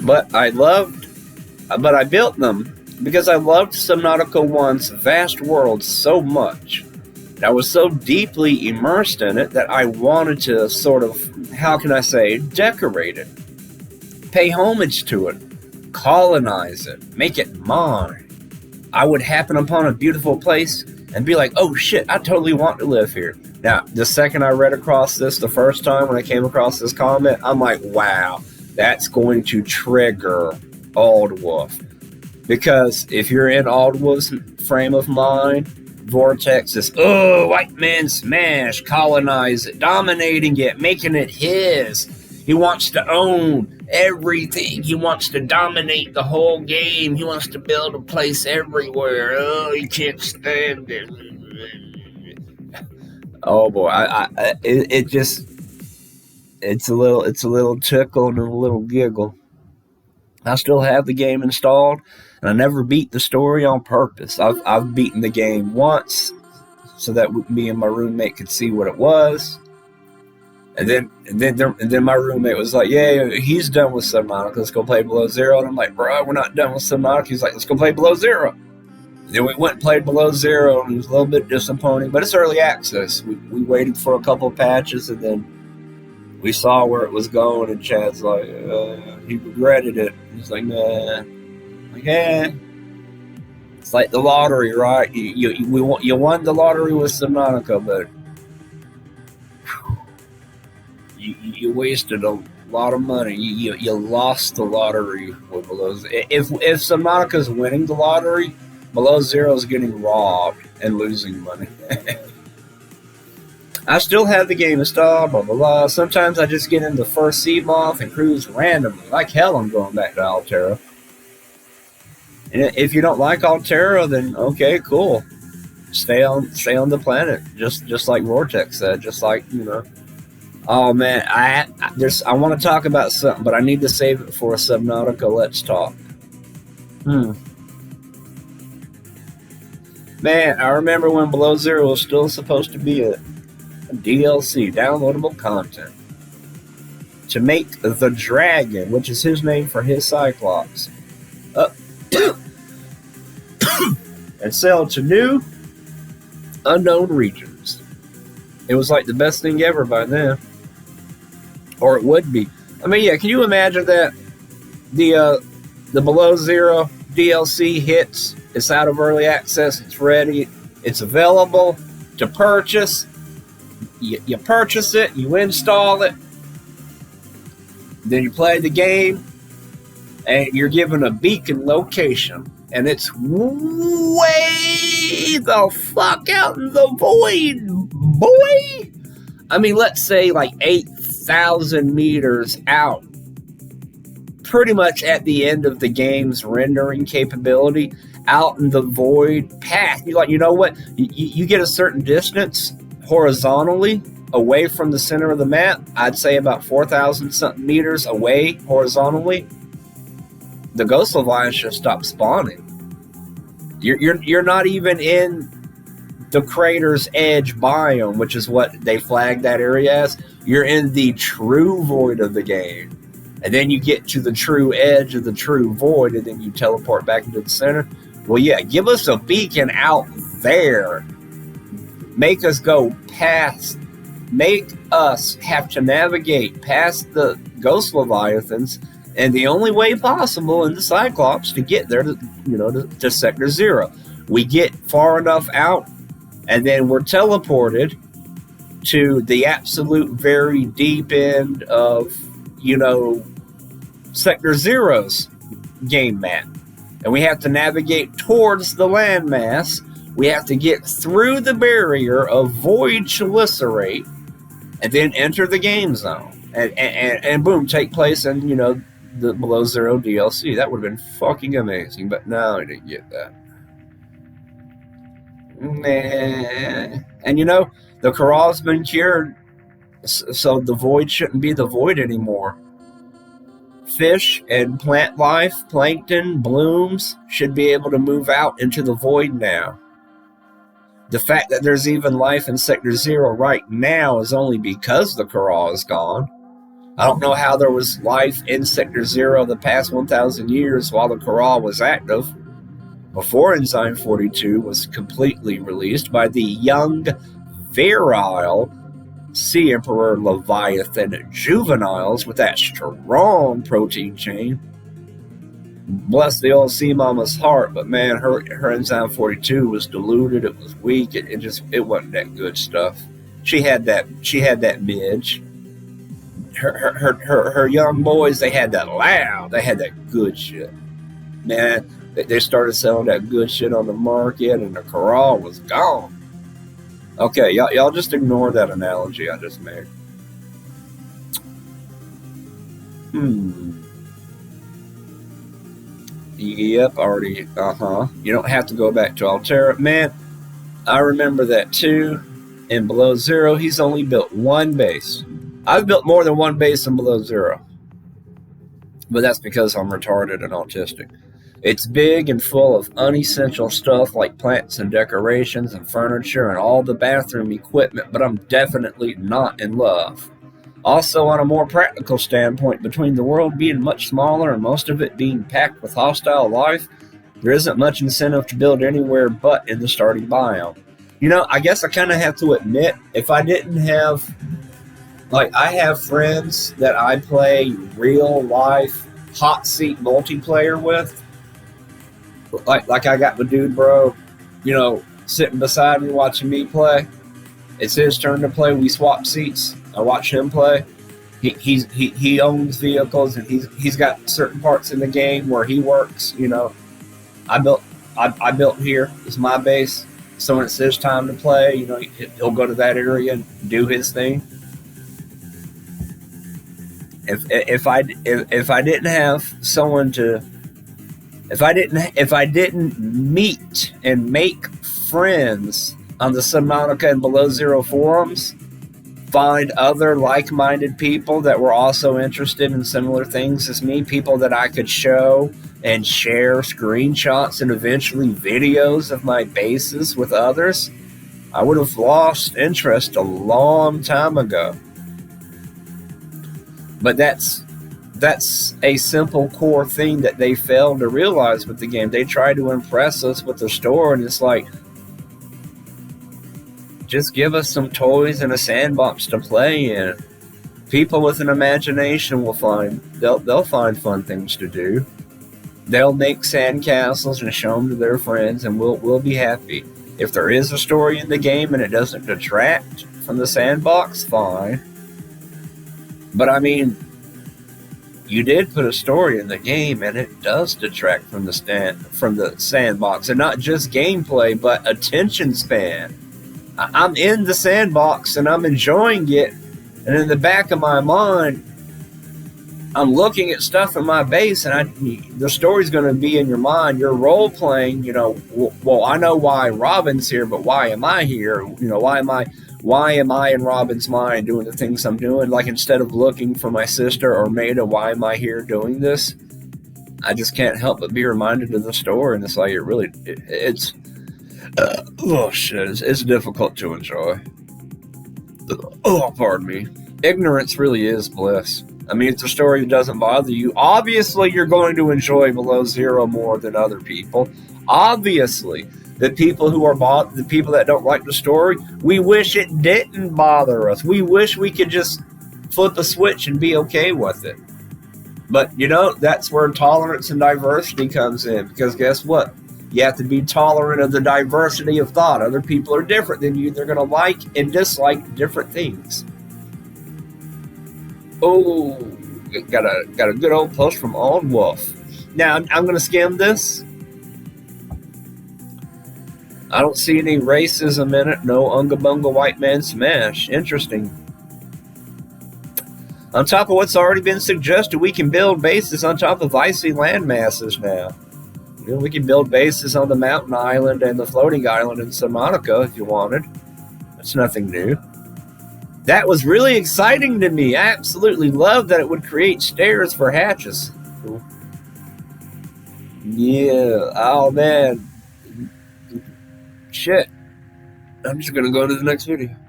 But I built them because I loved Subnautica 1's vast world so much. I was so deeply immersed in it that I wanted to sort of, how can I say, decorate it, pay homage to it, colonize it, make it mine. I would happen upon a beautiful place and be like, oh shit, I totally want to live here. Now, the second I read across this the first time when I came across this comment, I'm like, wow, that's going to trigger Auldwolf. Because if you're in Auldwolf's frame of mind, Vortex is, oh, white man smash, colonize it, dominating it, making it his. He wants to own everything. He wants to dominate the whole game. He wants to build a place everywhere. Oh, he can't stand it. Oh boy, it's a little tickle and a little giggle. I still have the game installed, and I never beat the story on purpose. I've beaten the game once so that me and my roommate could see what it was. And then my roommate was like, yeah, he's done with Subnautica. Let's go play Below Zero. And I'm like, bro, we're not done with Subnautica. He's like, let's go play Below Zero. And then we went and played Below Zero, and it was a little bit disappointing, but it's early access. We waited for a couple of patches, and then we saw where it was going, and Chad's like, he regretted it. He's like, nah. I'm like, eh. It's like the lottery, right? You won the lottery with Subnautica, but you wasted a lot of money. You lost the lottery with Below Zero. If Subnautica's winning the lottery, Below Zero is getting robbed and losing money. I still have the game installed, blah, blah, blah. Sometimes I just get into first sea moth and cruise randomly. Like hell, I'm going back to Altera. And if you don't like Altera, then okay, cool. Stay on the planet, just like Vortex said, just like, you know. Oh man, I want to talk about something, but I need to save it for a Subnautica Let's Talk. Man, I remember when Below Zero was still supposed to be a DLC, downloadable content, to make the Dragon, which is his name for his Cyclops, and sell to new, unknown regions. It was like the best thing ever by then. Or it would be. I mean, yeah, can you imagine that the Below Zero DLC hits, it's out of early access, it's ready, it's available to purchase. You purchase it, you install it, then you play the game, and you're given a beacon location, and it's way the fuck out in the void, boy. I mean, let's say like 8,000 meters out, pretty much at the end of the game's rendering capability, out in the void path. You're like, you know what? You get a certain distance horizontally away from the center of the map. I'd say about 4,000 something meters away horizontally. The Ghost Leviathan should stop spawning. You're not even in the crater's edge biome, which is what they flagged that area as. You're in the true void of the game. And then you get to the true edge of the true void, and then you teleport back into the center. Well, yeah, give us a beacon out there. Make us go past, make us have to navigate past the Ghost Leviathans, and the only way possible in the Cyclops to get there to Sector Zero. We get far enough out, and then we're teleported to the absolute very deep end of, Sector Zero's game map. And we have to navigate towards the landmass. We have to get through the barrier, avoid chalicerate, and then enter the game zone. And boom, take place in, the Below Zero DLC. That would have been fucking amazing, but no, I didn't get that. Nah. And the corral's been cured, so the void shouldn't be the void anymore. Fish and plant life, plankton, blooms should be able to move out into the void now. The fact that there's even life in Sector Zero right now is only because the corral is gone. I don't know how there was life in Sector Zero the past 1,000 years while the Coral was active, before Enzyme 42 was completely released by the young, virile Sea Emperor Leviathan juveniles with that strong protein chain. Bless the old sea mama's heart, but man, her Enzyme 42 was diluted. It was weak. It wasn't that good stuff. She had that midge. Her young boys, they had that loud. They had that good shit. Man, they started selling that good shit on the market, and the Coral was gone. Okay, y'all just ignore that analogy I just made. Yep, already. You don't have to go back to Altera. Man, I remember that too. In Below Zero, he's only built one base. I've built more than one base in Below Zero. But that's because I'm retarded and autistic. It's big and full of unessential stuff like plants and decorations and furniture and all the bathroom equipment, but I'm definitely not in love. Also, on a more practical standpoint, between the world being much smaller and most of it being packed with hostile life, there isn't much incentive to build anywhere but in the starting biome. You know, I guess I kind of have to admit, if I didn't have, like, I have friends that I play real life hot seat multiplayer with, like I got my dude bro, you know, sitting beside me watching me play. It's his turn to play. We swap seats. I watch him play. He owns vehicles, and he's got certain parts in the game where he works. You know, I built here. It's my base. So when it's his time to play, you know, he'll go to that area and do his thing. If I didn't have someone to, if I didn't meet and make friends on the Subnautica and Below Zero forums, find other like-minded people that were also interested in similar things as me, people that I could show and share screenshots and eventually videos of my bases with others, I would have lost interest a long time ago. But that's a simple core thing that they failed to realize with the game. They try to impress us with the store, and it's like, just give us some toys and a sandbox to play in. People with an imagination will they'll find fun things to do. They'll make sandcastles and show them to their friends, and we'll be happy. If there is a story in the game and it doesn't detract from the sandbox, fine. But I mean, you did put a story in the game, and it does detract from the sandbox, and not just gameplay, but attention span. I'm in the sandbox and I'm enjoying it, and in the back of my mind, I'm looking at stuff in my base, and the story's going to be in your mind. You're role playing. You know, well, I know why Robin's here, but why am I here? You know, why am I in Robin's mind doing the things I'm doing? Like, instead of looking for my sister or Maida, why am I here doing this? I just can't help but be reminded of the story, and it's like, it's difficult to enjoy. Oh, pardon me. Ignorance really is bliss. I mean, if the story doesn't bother you, obviously you're going to enjoy Below Zero more than other people. Obviously, the people that don't like the story, we wish it didn't bother us. We wish we could just flip a switch and be okay with it. But, you know, that's where tolerance and diversity comes in. Because guess what? You have to be tolerant of the diversity of thought. Other people are different than you. They're going to like and dislike different things. Oh, got a good old post from Auldwolf. Now, I'm going to skim this. I don't see any racism in it. No unga bunga white man smash. Interesting. On top of what's already been suggested, we can build bases on top of icy land masses now. You know, we can build bases on the mountain island and the floating island in Subnautica if you wanted. That's nothing new. That was really exciting to me. I absolutely love that it would create stairs for hatches. Cool. Yeah. Oh, man. Shit. I'm just going to go to the next video.